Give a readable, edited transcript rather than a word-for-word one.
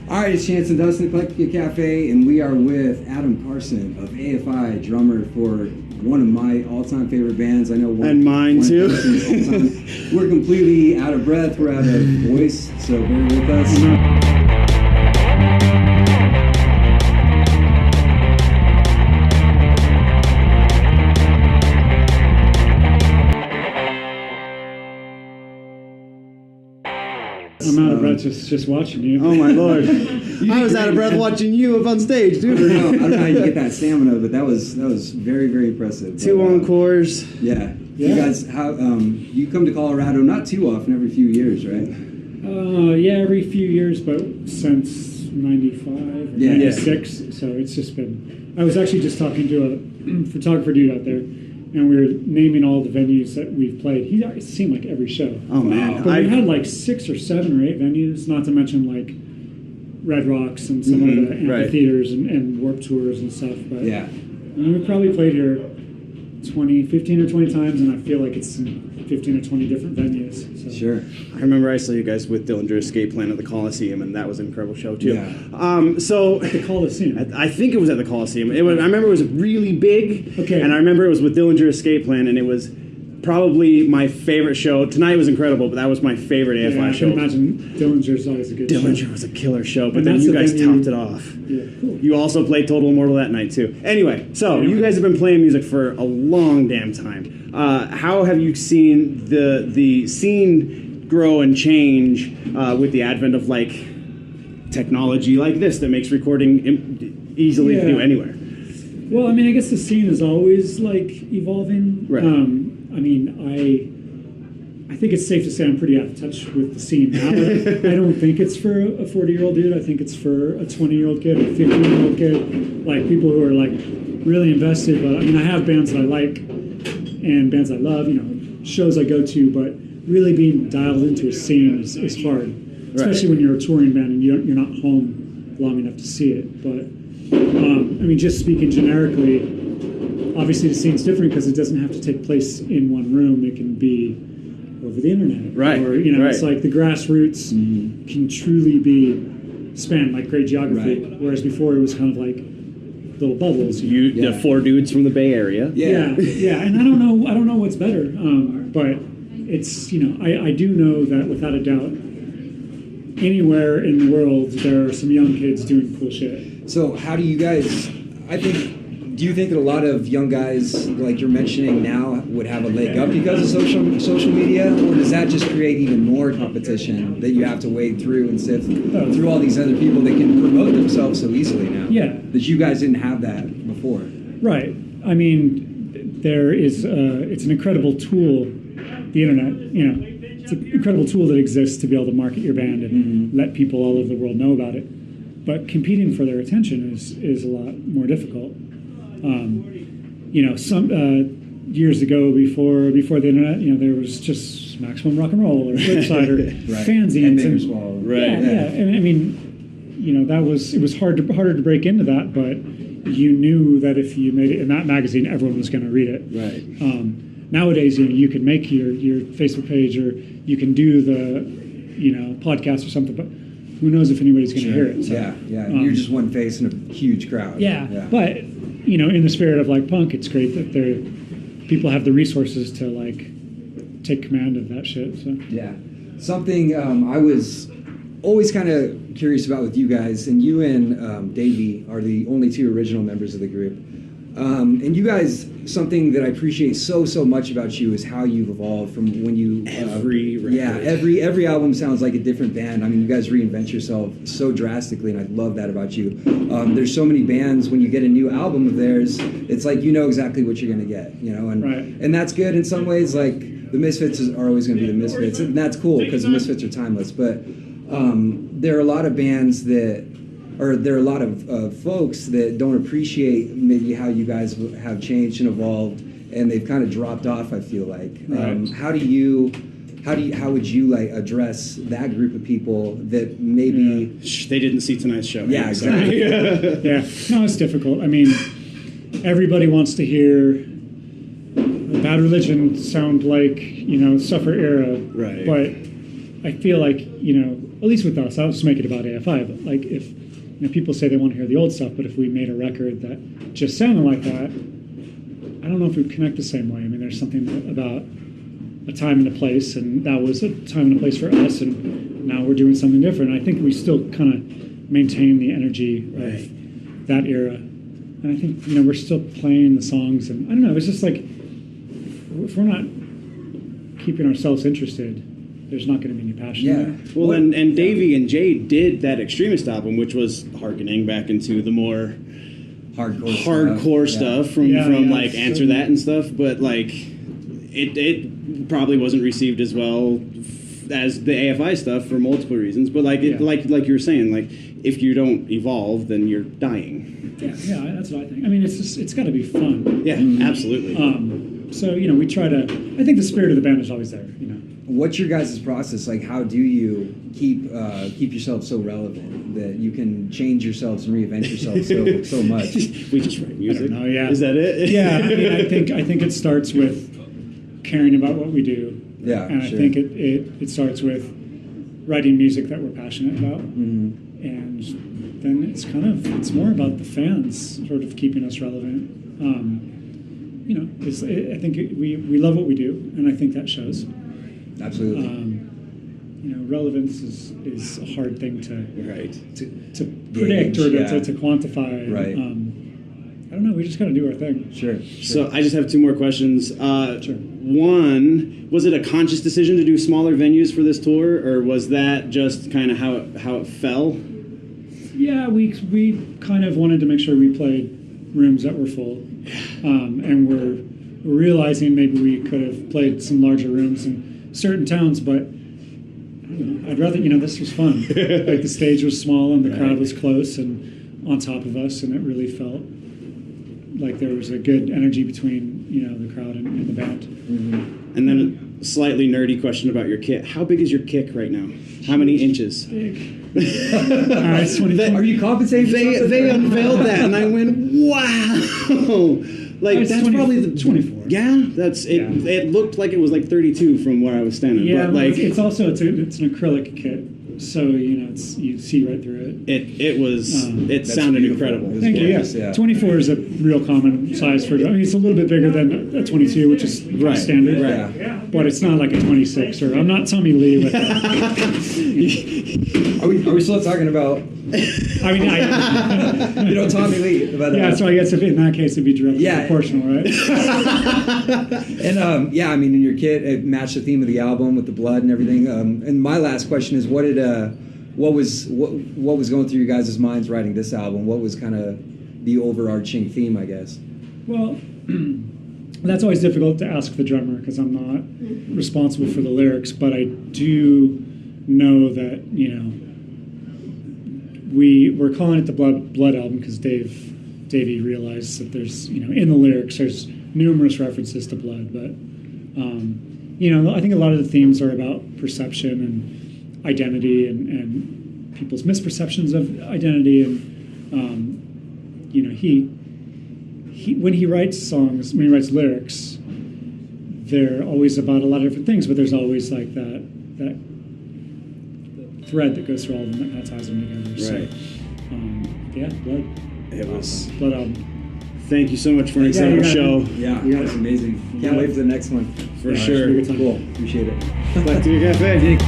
All right, it's Chance and Dustin, Eclectica Cafe, and we are with Adam Carson of AFI, drummer for one of my all-time favorite bands. I know one. And mine too. We're completely out of breath. We're out of voice, so bear with us. I'm out of breath just watching you. Oh my lord! I was out of breath watching you up on stage, dude. I don't know how you get that stamina, but that was very, very impressive. Two encores. Yeah. You guys, how you come to Colorado not too often, every few years, right? Yeah, every few years, but since '95 or '96. So it's just been. I was actually just talking to a photographer dude out there, and we were naming all the venues that we've played. It seemed like every show. Oh man! But we had like 6 or 7 or 8 venues, not to mention like Red Rocks and some of the amphitheaters and Warped Tours and stuff. But we probably played here 15 or 20 times, and I feel like it's in 15 or 20 different venues. So. Sure. I remember I saw you guys with Dillinger Escape Plan at the Coliseum, and that was an incredible show too. Yeah. So at the Coliseum. I think it was at the Coliseum. I remember it was really big. Okay. And I remember it was with Dillinger Escape Plan, and it was probably my favorite show. Tonight was incredible, but that was my favorite AFI show. I can imagine Dillinger's always a good show. Dillinger was a killer show, but then you guys topped it off. Yeah, cool. You also played Total Immortal that night too. Anyway, so you guys have been playing music for a long damn time. How have you seen the scene grow and change with the advent of like technology like this that makes recording easily to do anywhere? Well, I mean, I guess the scene is always like evolving. Right. I mean, I think it's safe to say I'm pretty out of touch with the scene now. I don't think it's for a 40-year-old dude. I think it's for a 20-year-old kid, a 15-year-old kid, like people who are like really invested. But I mean, I have bands that I like and bands I love, shows I go to, but really being dialed into a scene is hard, especially when you're a touring band and you're not home long enough to see it. But I mean, just speaking generically, obviously the scene's different because it doesn't have to take place in one room. It can be over the internet. Right. Or, it's like the grassroots can truly be spanned like great geography, whereas before it was kind of like little bubbles. The 4 dudes from the Bay Area. Yeah. And I don't know what's better, but it's, I do know that without a doubt, anywhere in the world, there are some young kids doing cool shit. So how do you guys, do you think that a lot of young guys, like you're mentioning now, would have a leg up because of social media? Or does that just create even more competition that you have to wade through and sift through all these other people that can promote themselves so easily now? Yeah. That you guys didn't have that before. Right. I mean, there is, it's an incredible tool, the internet, it's an incredible tool that exists to be able to market your band and let people all over the world know about it. But competing for their attention is a lot more difficult. Some years ago, before the internet, there was just Maximum Rock and Roll or Flipside or fanzines. And I mean, it was harder to break into that, but you knew that if you made it in that magazine, everyone was going to read it. Right. Nowadays, you can make your Facebook page or you can do the podcast or something, but who knows if anybody's going to hear it? So, you're just one face in a huge crowd. But in the spirit of like punk, it's great that people have the resources to like take command of that shit. So something I was always kind of curious about with you guys, and you and Davey are the only 2 original members of the group. And you guys, something that I appreciate so much about you is how you've evolved from when you every album sounds like a different band. I mean, you guys reinvent yourself so drastically, and I love that about you. There's so many bands, when you get a new album of theirs, it's like exactly what you're gonna get, and that's good in some ways. Like the Misfits are always gonna be the Misfits, and that's cool because the Misfits are timeless. But there are a lot of bands there are a lot of folks that don't appreciate maybe how you guys have changed and evolved, and they've kind of dropped off, I feel like. How would you like address that group of people that maybe they didn't see tonight's show? Yeah, exactly. No, it's difficult. I mean, everybody wants to hear Bad Religion sound like Suffer era, right? But I feel like a least with us, I'll just make it about AFI. But like if people say they want to hear the old stuff, but if we made a record that just sounded like that, I don't know if we'd connect the same way. I mean, there's something about a time and a place, and that was a time and a place for us, and now we're doing something different. I think we still kind of maintain the energy of that era, and I think we're still playing the songs, and I don't know. It's just like if we're not keeping ourselves interested, there's not going to be any passion there. Well, and Davey and Jay did that Extremist album, which was harkening back into the more hardcore stuff from like Answer That and stuff, but like it probably wasn't received as well as the AFI stuff for multiple reasons. But like like you were saying, like if you don't evolve, then you're dying. Yeah, that's what I think. I mean, it's got to be fun. Yeah, absolutely. So we try to. I think the spirit of the band is always there. What's your guys' process? Like, how do you keep yourself so relevant that you can change yourselves and reinvent yourselves so much? We just write music. I don't know, yeah. Is that it? Yeah, I mean, I think it starts with caring about what we do. Yeah, and I think it starts with writing music that we're passionate about, and then it's more about the fans sort of keeping us relevant. I think we love what we do, and I think that shows. Absolutely. Relevance is a hard thing to predict gauge, or to quantify. Right. I don't know. We just got to do our thing. Sure. So I just have two more questions. Sure. One, was it a conscious decision to do smaller venues for this tour, or was that just kind of how it fell? Yeah, we kind of wanted to make sure we played rooms that were full, and we're realizing maybe we could have played some larger rooms in certain towns, but I don't know, I'd rather, this was fun. Like the stage was small and the crowd was close and on top of us, and it really felt like there was a good energy between, the crowd and the band. Mm-hmm. And then a slightly nerdy question about your kit. How big is your kick right now? How many inches? Big. It's 20. Are you compensating? They unveiled that, and I went, wow. Like that's 20, probably the 24. Yeah, that's it. Yeah. It looked like it was like 32 from where I was standing. Yeah, but like it's also it's an acrylic kit, so you see right through it. It sounded incredible. Thank you. Yeah. 24 is a real common size for. I mean, it's a little bit bigger than a 22, which is standard. Right. Yeah. But it's not like a 26, or I'm not Tommy Lee with. Are we still talking about? I mean, Tommy Lee. But, yeah, so I guess if in that case it'd be directly proportional, right? And I mean, in your kit, it matched the theme of the album with the blood and everything. And my last question is, what was going through your guys' minds writing this album? What was kind of the overarching theme, I guess? Well, that's always difficult to ask the drummer because I'm not responsible for the lyrics, but I do know that we're calling it the blood album because Davey realized that there's in the lyrics there's numerous references to blood, but I think a lot of the themes are about perception and identity and people's misperceptions of identity, and he when he writes songs, when he writes lyrics, they're always about a lot of different things, but there's always like that thread that goes through all of them that ties them together. Right. So, blood. It was blood album. Thank you so much for an incredible show. Yeah, it's amazing. Can't wait for the next one. For sure. Cool. Appreciate it. Eclectica Cafe.